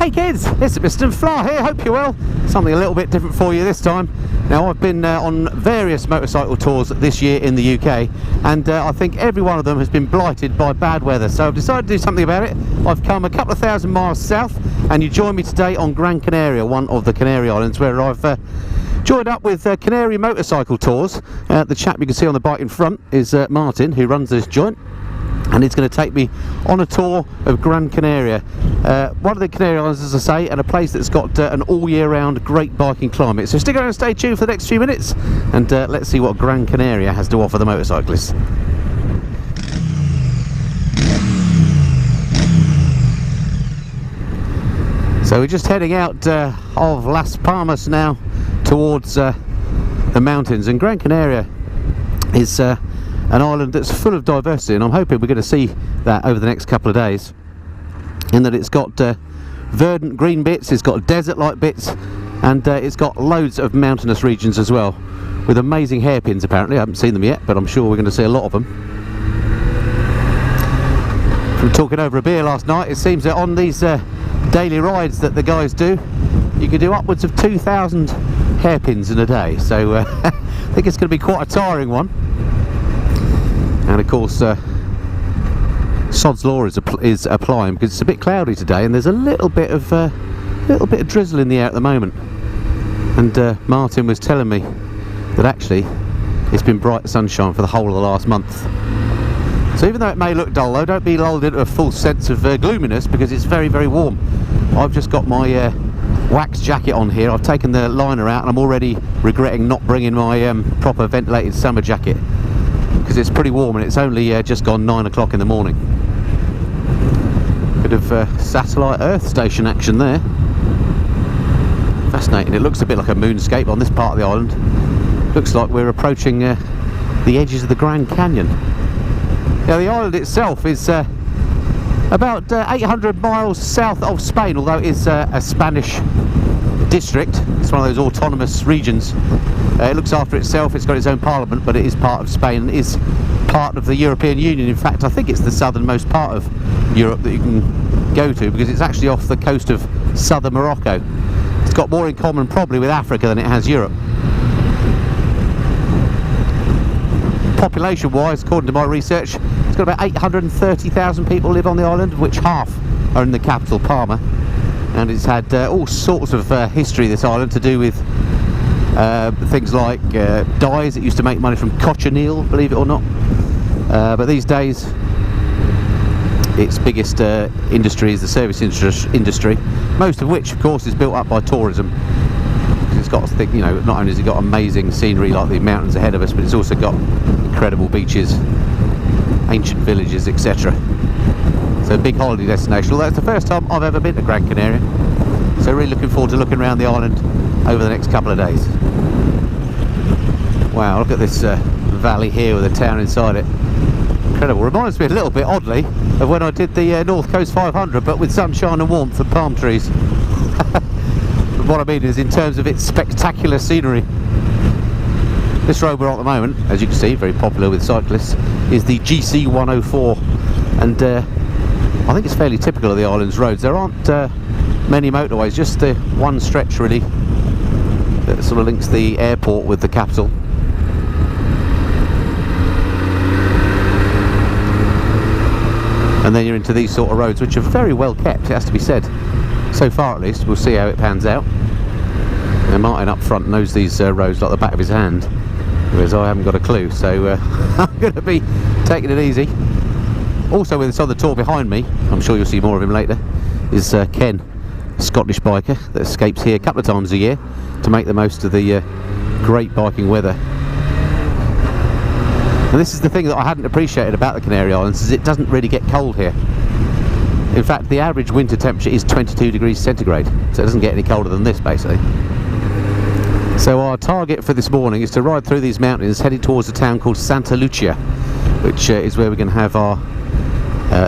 Hey kids, it's Mr. Fla here, hope you're well. Something a little bit different for you this time. Now I've been on various motorcycle tours this year in the UK, and I think every one of them has been blighted by bad weather, so I've decided to do something about it. I've come a couple of thousand miles south, and you join me today on Gran Canaria, one of the Canary Islands, where I've joined up with Canary Motorcycle Tours. The chap you can see on the bike in front is Martin, who runs this joint, and he's going to take me on a tour of Gran Canaria, one of the Canary Islands, as I say, and a place that's got an all year round great biking climate. So stick around and stay tuned for the next few minutes, and let's see what Gran Canaria has to offer the motorcyclists. So we're just heading out of Las Palmas now towards the mountains, and Gran Canaria is an island that's full of diversity, and I'm hoping we're going to see that over the next couple of days, in that it's got verdant green bits, it's got desert-like bits, and it's got loads of mountainous regions as well, with amazing hairpins apparently. I haven't seen them yet, but I'm sure we're going to see a lot of them. From talking over a beer last night, it seems that on these daily rides that the guys do, you can do upwards of 2,000 hairpins in a day, so I think it's going to be quite a tiring one. And of course sod's law is applying, because it's a bit cloudy today, and there's a little bit of drizzle in the air at the moment. And Martin was telling me that actually it's been bright sunshine for the whole of the last month. So even though it may look dull, though, don't be lulled into a false sense of gloominess, because it's very, very warm. I've just got my wax jacket on here. I've taken the liner out, and I'm already regretting not bringing my proper ventilated summer jacket, because it's pretty warm, and it's only just gone 9 o'clock in the morning. Bit of satellite Earth station action there. Fascinating. It looks a bit like a moonscape on this part of the island. Looks like we're approaching the edges of the Grand Canyon. Now the island itself is about 800 miles south of Spain, although it's a Spanish district. It's one of those autonomous regions. It looks after itself, it's got its own parliament, but it is part of Spain, and is part of the European Union. In fact, I think it's the southernmost part of Europe that you can go to, because it's actually off the coast of southern Morocco. It's got more in common probably with Africa than it has Europe. Population wise, according to my research, it's got about 830,000 people live on the island, of which half are in the capital, Palma. And it's had all sorts of history, this island, to do with things like dyes that used to make money from cochineal, believe it or not. But these days its biggest industry is the service industry, most of which of course is built up by tourism. It's got, you know, not only has it got amazing scenery like the mountains ahead of us, but it's also got incredible beaches, ancient villages, etc. So a big holiday destination, although it's the first time I've ever been to Gran Canaria, so really looking forward to looking around the island over the next couple of days. Wow, look at this valley here with a town inside it. Incredible. Reminds me a little bit, oddly, of when I did the North Coast 500, but with sunshine and warmth and palm trees. What I mean is in terms of its spectacular scenery. This road we're on at the moment, as you can see, very popular with cyclists, is the GC 104, and I think it's fairly typical of the island's roads. There aren't many motorways, just the one stretch really that sort of links the airport with the capital. And then you're into these sort of roads, which are very well kept, it has to be said. So far at least. We'll see how it pans out. Now Martin up front knows these roads like the back of his hand, whereas I haven't got a clue, so I'm going to be taking it easy. Also with us on the tour behind me, I'm sure you'll see more of him later, is Ken, a Scottish biker that escapes here a couple of times a year to make the most of the great biking weather. And this is the thing that I hadn't appreciated about the Canary Islands, is it doesn't really get cold here. In fact, the average winter temperature is 22 degrees centigrade, so it doesn't get any colder than this basically. So our target for this morning is to ride through these mountains heading towards a town called Santa Lucia, which is where we're going to have our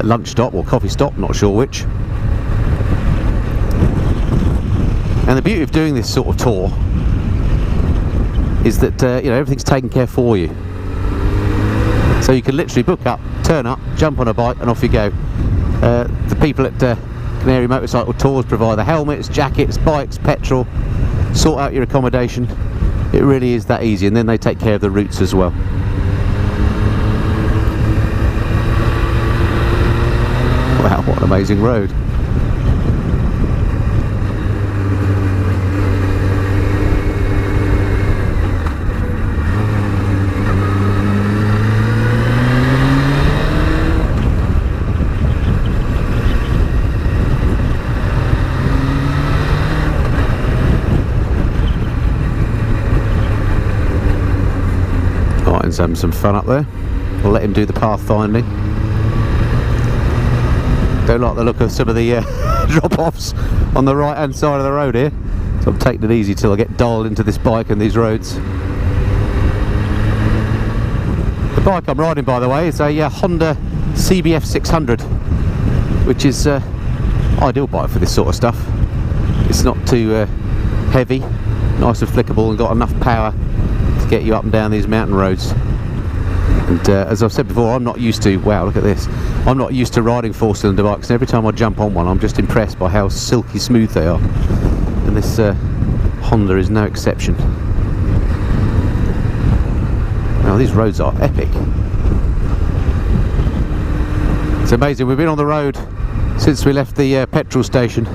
lunch stop or coffee stop, not sure which. And the beauty of doing this sort of tour is that you know, everything's taken care for you. So you can literally book up, turn up, jump on a bike, and off you go. The people at Canary Motorcycle Tours provide the helmets, jackets, bikes, petrol, sort out your accommodation. It really is that easy, and then they take care of the routes as well. Wow, what an amazing road. Martin's having some fun up there. We'll let him do the path finding. Don't like the look of some of the drop-offs on the right hand side of the road here, so I'm taking it easy till I get dialed into this bike and these roads. The bike I'm riding, by the way, is a Honda CBF 600, which is ideal bike for this sort of stuff. It's not too heavy, nice and flickable, and got enough power to get you up and down these mountain roads. And as I've said before, I'm not used to, wow, look at this, I'm not used to riding four-cylinder bikes, and every time I jump on one I'm just impressed by how silky smooth they are, and this Honda is no exception. Now these roads are epic. It's amazing, we've been on the road since we left the petrol station,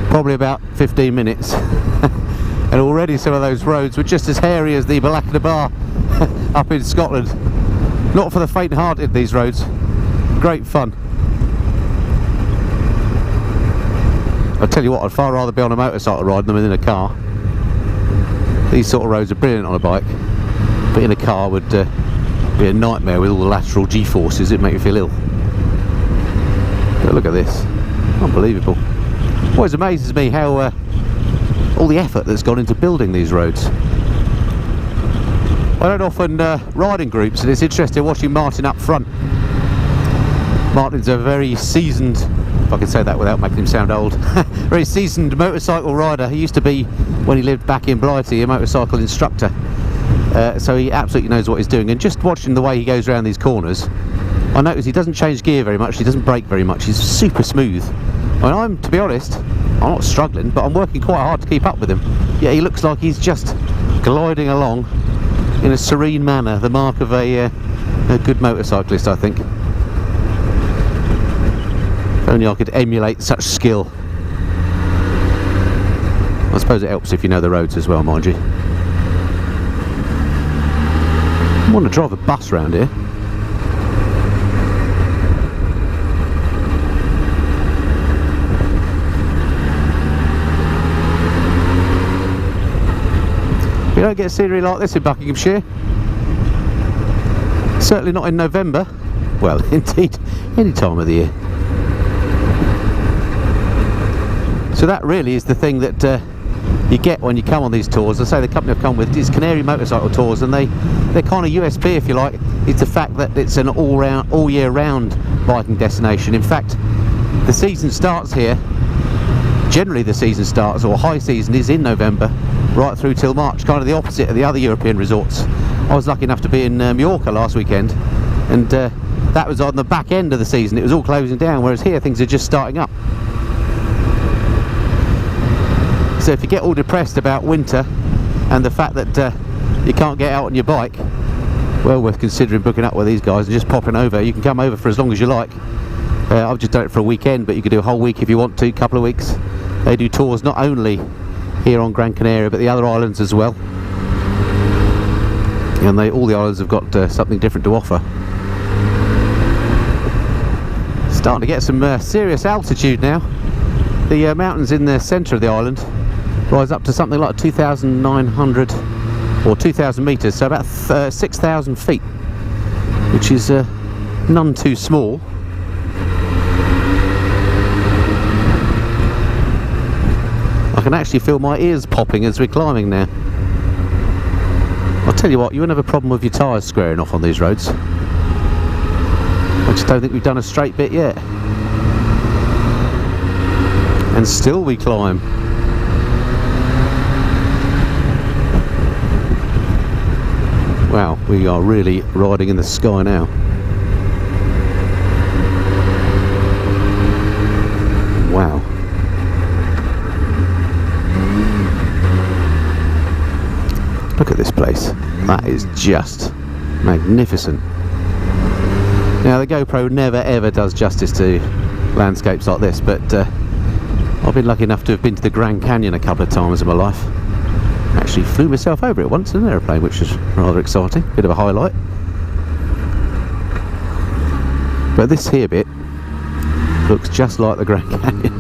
probably about 15 minutes, and already some of those roads were just as hairy as the Balakna Bar up in Scotland. Not for the faint-hearted, these roads. Great fun. I'll tell you what, I'd far rather be on a motorcycle riding than in a car. These sort of roads are brilliant on a bike, but in a car would be a nightmare with all the lateral G-forces. It'd make you feel ill. But look at this. Unbelievable. Always amazes me how all the effort that's gone into building these roads. I don't often ride in groups, and it's interesting watching Martin up front. Martin's a very seasoned, if I can say that without making him sound old, very seasoned motorcycle rider. He used to be, when he lived back in Blighty, a motorcycle instructor. So he absolutely knows what he's doing. And just watching the way he goes around these corners, I notice he doesn't change gear very much, he doesn't brake very much, he's super smooth. I mean, to be honest, I'm not struggling, but I'm working quite hard to keep up with him. Yeah, he looks like he's just gliding along in a serene manner, the mark of a good motorcyclist, I think. If only I could emulate such skill. I suppose it helps if you know the roads as well, mind you. I want to drive a bus round here. You don't get scenery like this in Buckinghamshire. Certainly not in November. Well, indeed, any time of the year. So that really is the thing that you get when you come on these tours. I say the company I've come with is Canary Motorcycle Tours, and their kind of USP, if you like, is the fact that it's an all year round biking destination. In fact, the season starts here. Generally the season starts, or high season is in November, right through till March, kind of the opposite of the other European resorts. I was lucky enough to be in Mallorca last weekend, and that was on the back end of the season. It was all closing down, whereas here things are just starting up. So if you get all depressed about winter and the fact that you can't get out on your bike, well worth considering booking up with these guys and just popping over. You can come over for as long as you like. I've just done it for a weekend, but you could do a whole week if you want to, a couple of weeks. They do tours not only here on Gran Canaria, but the other islands as well. And all the islands have got something different to offer. Starting to get some serious altitude now. The mountains in the centre of the island rise up to something like 2,900 or 2,000 metres, so about 6,000 feet, which is none too small. I can actually feel my ears popping as we're climbing now. I'll tell you what, you won't have a problem with your tyres squaring off on these roads. I just don't think we've done a straight bit yet. And still we climb. Wow, we are really riding in the sky now. Wow. Look at this place. That is just magnificent. Now the GoPro never ever does justice to landscapes like this, but I've been lucky enough to have been to the Grand Canyon a couple of times in my life. Actually flew myself over it once in an aeroplane, which was rather exciting, bit of a highlight. But this here bit looks just like the Grand Canyon.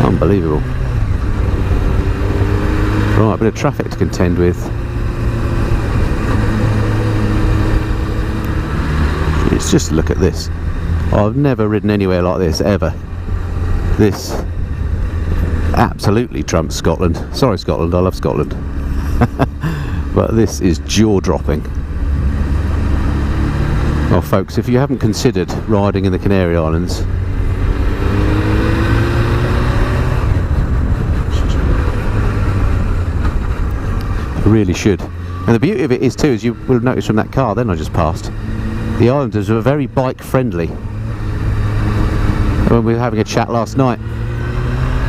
Unbelievable. Right, a bit of traffic to contend with. Let's just look at this. I've never ridden anywhere like this ever. This absolutely trumps Scotland. Sorry Scotland, I love Scotland. But this is jaw-dropping. Well folks, if you haven't considered riding in the Canary Islands, you really should. And the beauty of it is too, as you will notice from that car then I just passed, the islanders are very bike friendly. When we were having a chat last night,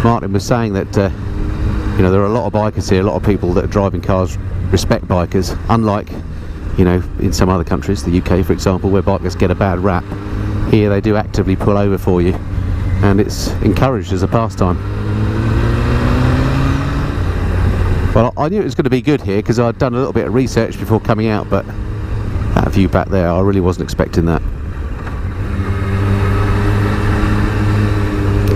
Martin was saying that you know, there are a lot of bikers here, a lot of people that are driving cars respect bikers, unlike, you know, in some other countries, the UK for example, where bikers get a bad rap. Here they do actively pull over for you, and it's encouraged as a pastime. Well, I knew it was going to be good here because I'd done a little bit of research before coming out, but that view back there, I really wasn't expecting that.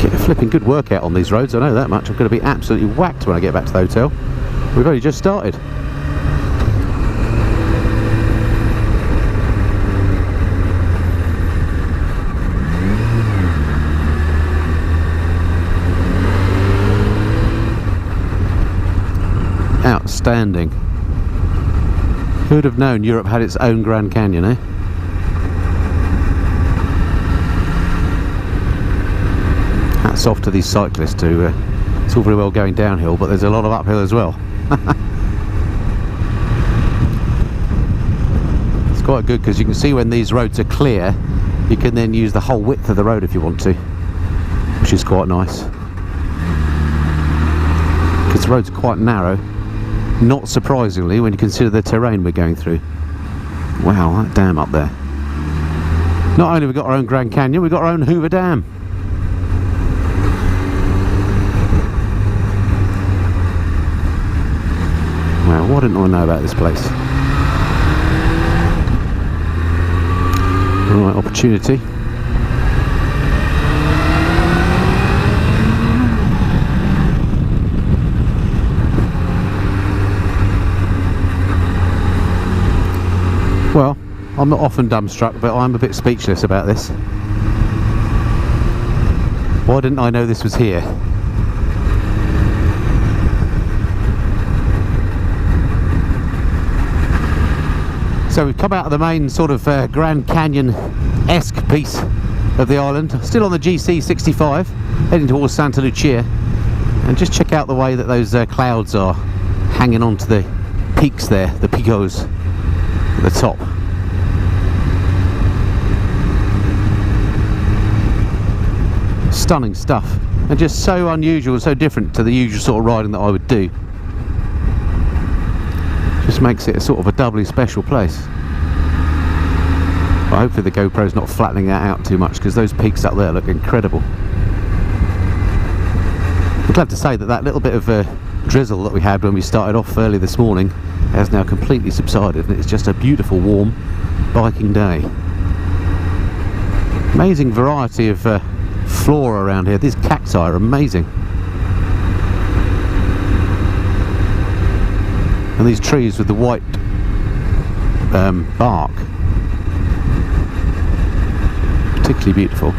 Get a flipping good workout on these roads, I know that much. I'm going to be absolutely whacked when I get back to the hotel. We've only just started. Outstanding. Who would have known Europe had its own Grand Canyon, eh? Hats off to these cyclists who, it's all very well going downhill, but there's a lot of uphill as well. It's quite good because you can see when these roads are clear, you can then use the whole width of the road if you want to, which is quite nice. Because the roads are quite narrow. Not surprisingly when you consider the terrain we're going through. Wow, that dam up there. Not only have we got our own Grand Canyon, we've got our own Hoover Dam. Wow, what didn't I know about this place? Right, opportunity. Well, I'm not often dumbstruck, but I'm a bit speechless about this. Why didn't I know this was here? So we've come out of the main sort of Grand Canyon-esque piece of the island, still on the GC65, heading towards Santa Lucia, and just check out the way that those clouds are hanging onto the peaks there, the picos at the top. Stunning stuff, and just so unusual and so different to the usual sort of riding that I would do. Just makes it a sort of a doubly special place. But hopefully the GoPro's not flattening that out too much, because those peaks up there look incredible. I'm glad to say that that little bit of drizzle that we had when we started off early this morning has now completely subsided, and it's just a beautiful warm biking day. Amazing variety of flora around here. These cacti are amazing, and these trees with the white bark, particularly beautiful.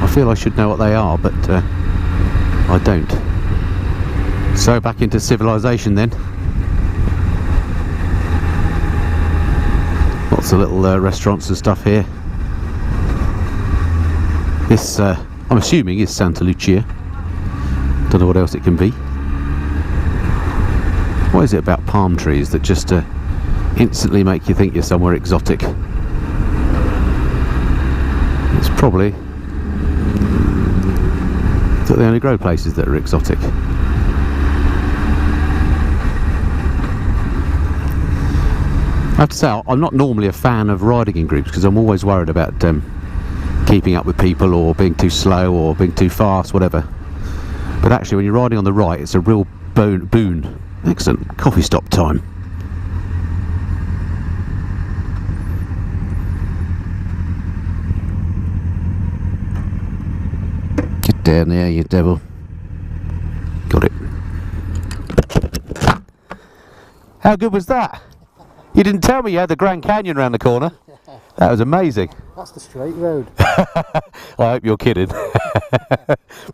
I feel I should know what they are, but I don't. So back into civilization then. Lots of little restaurants and stuff here. This, I'm assuming, is Santa Lucia. Don't know what else it can be. What is it about palm trees that just instantly make you think you're somewhere exotic? It's probably that they only grow places that are exotic. I have to say, I'm not normally a fan of riding in groups because I'm always worried about keeping up with people or being too slow or being too fast, whatever. But actually, when you're riding on the right, it's a real boon. Excellent. Coffee stop time. Get down there, you devil. Got it. How good was that? You didn't tell me you had the Grand Canyon round the corner. That was amazing. That's the straight road. I hope you're kidding.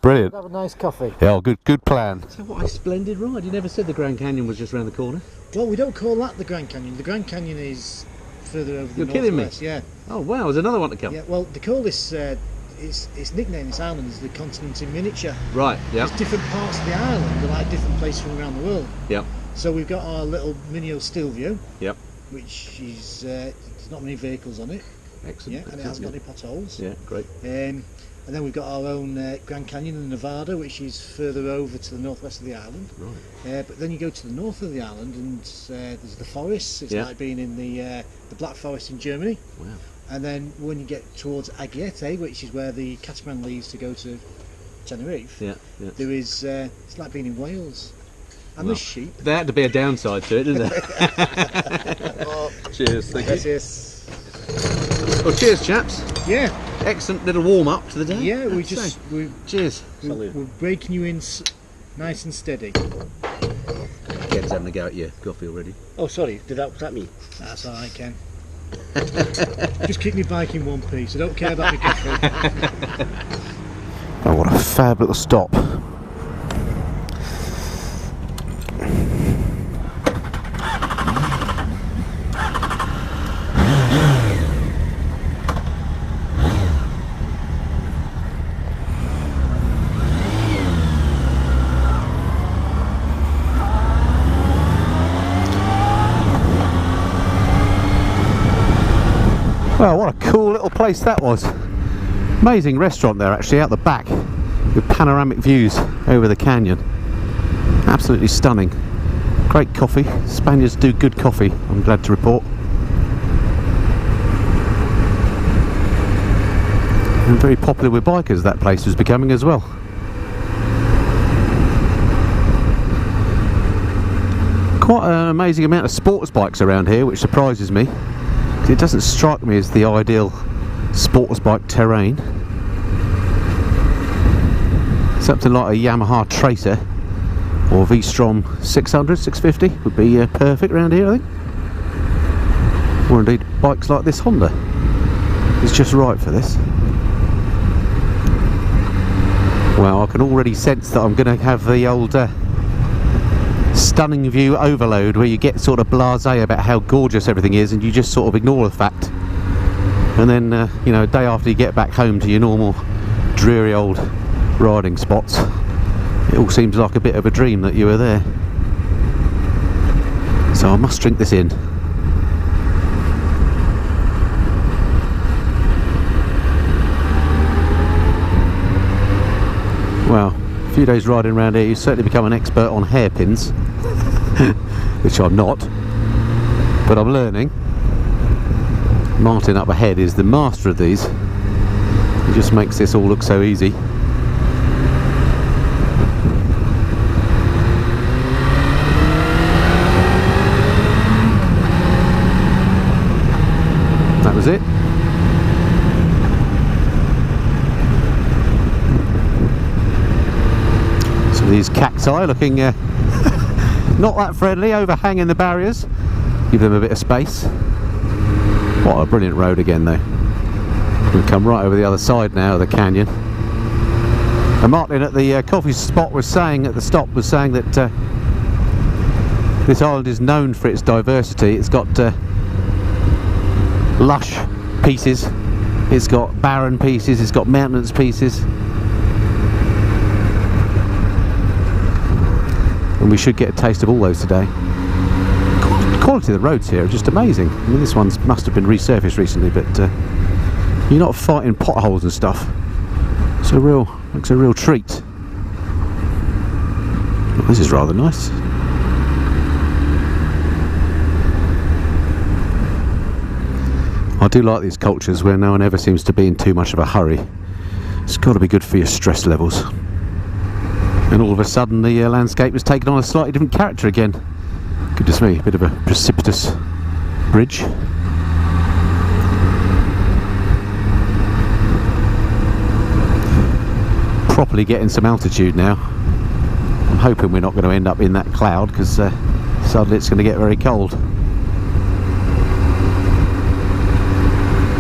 Brilliant. Have a nice coffee. Yeah, good plan. So what a splendid ride. You never said the Grand Canyon was just round the corner. Well, we don't call that the Grand Canyon. The Grand Canyon is further over the You're kidding me? Yeah. Oh wow, there's another one to come. Yeah, well, they call this, its nickname, this island, is the continent in miniature. Right, yeah. There's different parts of the island, they're like different places from around the world. Yep. So we've got our little mini Stilvio. Yep. Which is, there's not many vehicles on it. Excellent. Yeah, and it hasn't got any potholes. Yeah, great. And then we've got our own Grand Canyon in Nevada, which is further over to the northwest of the island. Right. But then you go to the north of the island, and there's the forests. It's like being in the Black Forest in Germany. Wow. And then when you get towards Aguete, which is where the catamaran leaves to go to Tenerife, there is it's like being in Wales. And there's sheep. There had to be a downside to it, didn't there? Cheers. Thank you. Yes. Well, cheers, chaps. Yeah. Excellent little warm up to the day. Yeah, cheers. We're breaking you in nice and steady. Ken's having a go at you. Coffee already. Oh, sorry. Was that me? That's all right, Ken. Just keep my bike in one piece. I don't care about my coffee. Oh, what a fab little stop. Well, what a cool little place that was. Amazing restaurant there actually out the back with panoramic views over the canyon. Absolutely stunning. Great coffee. Spaniards do good coffee, I'm glad to report. And very popular with bikers, that place was becoming as well. Quite an amazing amount of sports bikes around here, which surprises me. It doesn't strike me as the ideal sports bike terrain. Something like a Yamaha Tracer or V-Strom 600, 650 would be perfect around here, I think. Or indeed bikes like this Honda. It's just right for this. Well, I can already sense that I'm going to have the old stunning view overload where you get sort of blasé about how gorgeous everything is and you just sort of ignore the fact, and then you know, a day after you get back home to your normal dreary old riding spots, it all seems like a bit of a dream that you were there. So I must drink this in. Well, a few days riding around here, you certainly become an expert on hairpins, which I'm not, but I'm learning. Martin up ahead is the master of these. He just makes this all look so easy. That was it. These cacti looking not that friendly, overhanging the barriers. Give them a bit of space. What a brilliant road again though. We've come right over the other side now of the canyon. And Martin at the coffee spot was saying, at the stop, was saying that this island is known for its diversity. It's got lush pieces, it's got barren pieces, it's got mountainous pieces. And we should get a taste of all those today. The quality of the roads here are just amazing. I mean, this one must have been resurfaced recently, but you're not fighting potholes and stuff. It's a real, looks a real treat. Oh, this is rather nice. I do like these cultures where no one ever seems to be in too much of a hurry. It's got to be good for your stress levels. And all of a sudden the landscape has taken on a slightly different character again. Goodness me, a bit of a precipitous bridge. Properly getting some altitude now. I'm hoping we're not going to end up in that cloud, because suddenly it's going to get very cold.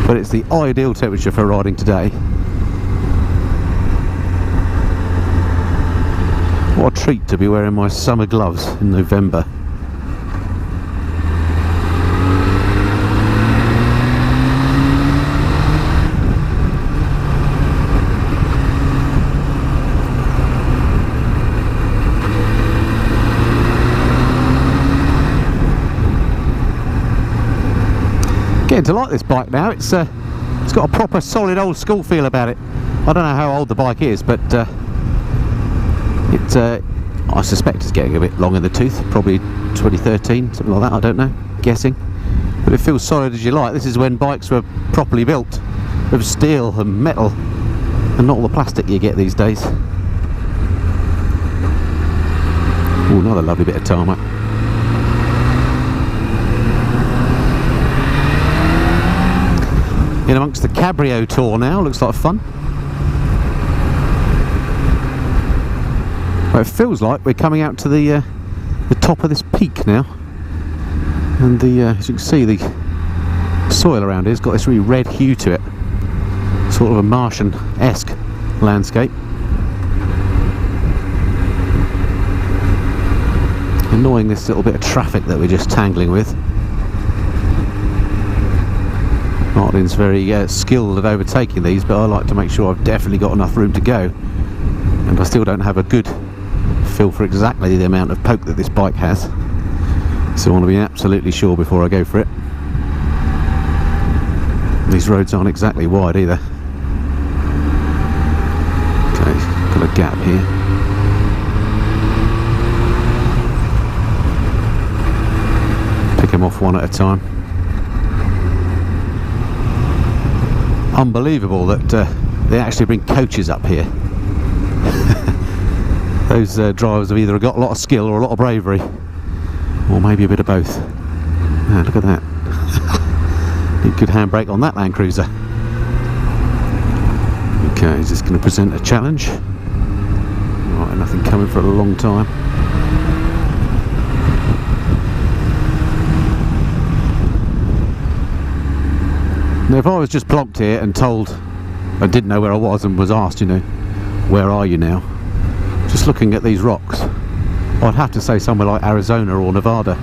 But it's the ideal temperature for riding today. What a treat to be wearing my summer gloves in November. Getting to like this bike now. It's got a proper solid old school feel about it. I don't know how old the bike is, but I suspect it's getting a bit long in the tooth. Probably 2013, something like that. I don't know, guessing. But it feels solid as you like. This is when bikes were properly built, of steel and metal, and not all the plastic you get these days. Oh, another lovely bit of tarmac. In amongst the Cabrio Tour now, looks like fun. Well, it feels like we're coming out to the top of this peak now, and as you can see, the soil around here's got this really red hue to it, sort of a Martian-esque landscape. Annoying, this little bit of traffic that we're just tangling with. Martin's very skilled at overtaking these, but I like to make sure I've definitely got enough room to go, and I still don't have a good feel for exactly the amount of poke that this bike has, so I want to be absolutely sure before I go for it. These roads aren't exactly wide either. Okay, got a gap here. Pick them off one at a time. Unbelievable that they actually bring coaches up here. Those drivers have either got a lot of skill or a lot of bravery, or maybe a bit of both. Ah, look at that. Need good handbrake on that Land Cruiser. Okay, is this going to present a challenge? Right, nothing coming for a long time. Now, if I was just plonked here and told I didn't know where I was and was asked, you know, where are you now? Just looking at these rocks, I'd have to say somewhere like Arizona or Nevada.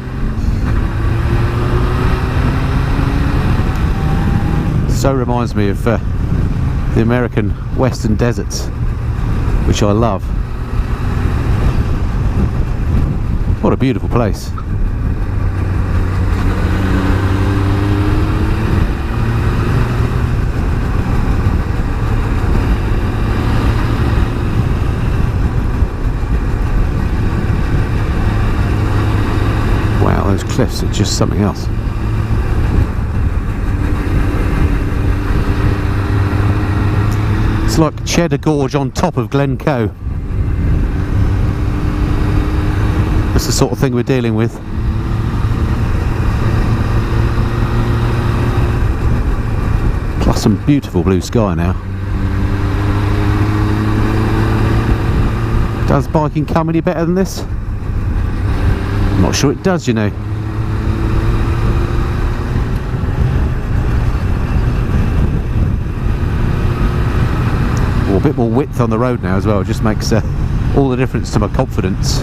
So reminds me of the American western deserts, which I love. What a beautiful place. Those cliffs are just something else. It's like Cheddar Gorge on top of Glencoe. That's the sort of thing we're dealing with. Plus some beautiful blue sky now. Does biking come any better than this? I'm not sure it does, you know. A bit more width on the road now as well, just makes all the difference to my confidence.